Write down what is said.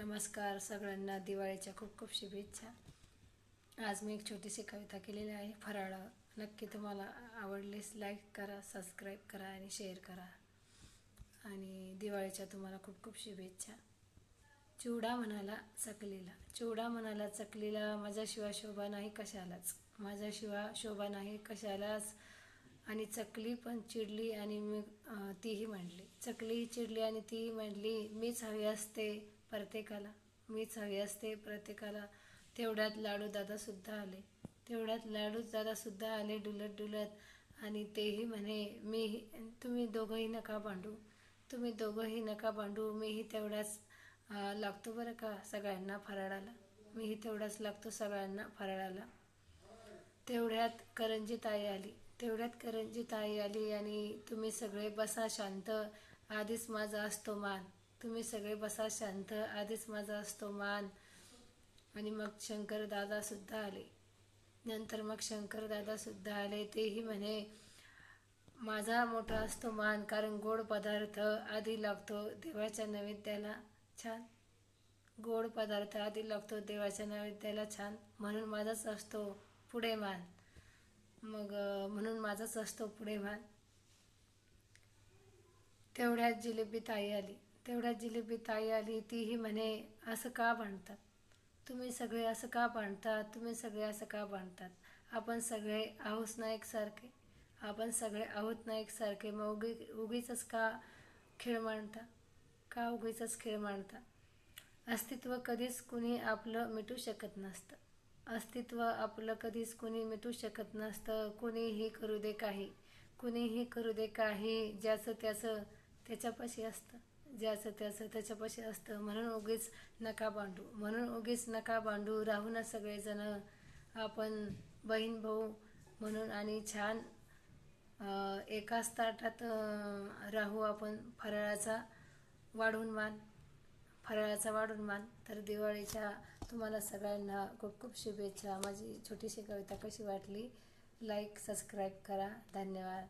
नमस्कार सगळ्यांना, दिवाळीच्या खूप खूप शुभेच्छा। आज मी एक छोटीशी कविता केलेली आहे, फराळ। नक्की तुम्हाला आवडल्यास लाईक करा, सबस्क्राईब करा आणि शेअर करा। आणि दिवाळीच्या तुम्हाला खूप खूप शुभेच्छा। चिवडा म्हणाला चकलीला, चिवडा म्हणाला चकलीला, माझ्याशिवाय शोभा नाही कशालाच, माझ्याशिवाय शोभा नाही कशालाच। आणि चकली पण चिडली आणि तीही म्हणली, चकली चिडली आणि तीही म्हणली, मीच हवी असते प्रत्येकाला, मीच हवी असते प्रत्येकाला। तेवढ्यात लाडू दादा सुद्धा आले, तेवढ्यात लाडू दादा सुद्धा आले डुलत डुलत। आणि तेही म्हणे, तुम्ही दोघंही नका भांडू, तुम्ही दोघंही नका भांडू, मीही तेवढाच लागतो बरं का सगळ्यांना फराळाला, मीही तेवढाच लागतो सगळ्यांना फराळाला। तेवढ्यात करंजी ताई आली, तेवढ्यात करंजी ताई आली आणि तुम्ही सगळे बसा शांत, आधीच माझा असतो मान, तुम्ही सगळे बसा शांत, आधीच माझा असतो मान। आणि मग शंकर दादा सुद्धा आले, नंतर मग शंकर दादा सुद्धा आले, तेही म्हणे, माझा मोठा असतो मान, कारण गोड पदार्थ आधी लागतो देवाच्या नैवेद्याला छान, गोड पदार्थ आधी लागतो देवाच्या नैवेद्याला छान, म्हणून माझाच असतो पुढे मान, मग म्हणून माझाच असतो पुढे मान। तेवढ्यात जिलेबी ताई आली, तेवढ्यात जिलेबी ताई आली, तीही म्हणे, असं का भांडतात तुम्ही सगळे, असं का भांडतात तुम्ही सगळे, असं का भांडतात, आपण सगळे आहोत ना एकसारखे, आपण सगळे आहोत ना एकसारखे, मग उगीच का खेळ मांडता, का उगीच खेळ मांडता। अस्तित्व कधीच कुणी आपलं मिटू शकत नसतं, अस्तित्व आपलं कधीच कुणी मिटू शकत नसतं, कुणीही करू दे काही, कुणीही करू दे काही, ज्याचं त्याचं त्याच्यापाशी असतं, ज्याचं त्याचं त्याच्यापाशी असतं, म्हणून उगीच नका भांडू, म्हणून उगीच नका भांडू, राहू ना सगळेजण आपण बहीण भाऊ म्हणून, आणि छान एकाच ताटात राहू आपण, फराळाचा वाढून मान, फराळाचा वाढून मान। तर दिवाळीच्या तुम्हाला सगळ्यांना खूप खूप शुभेच्छा। माझी छोटीशी कविता कशी वाटली, लाईक सबस्क्राईब करा, धन्यवाद।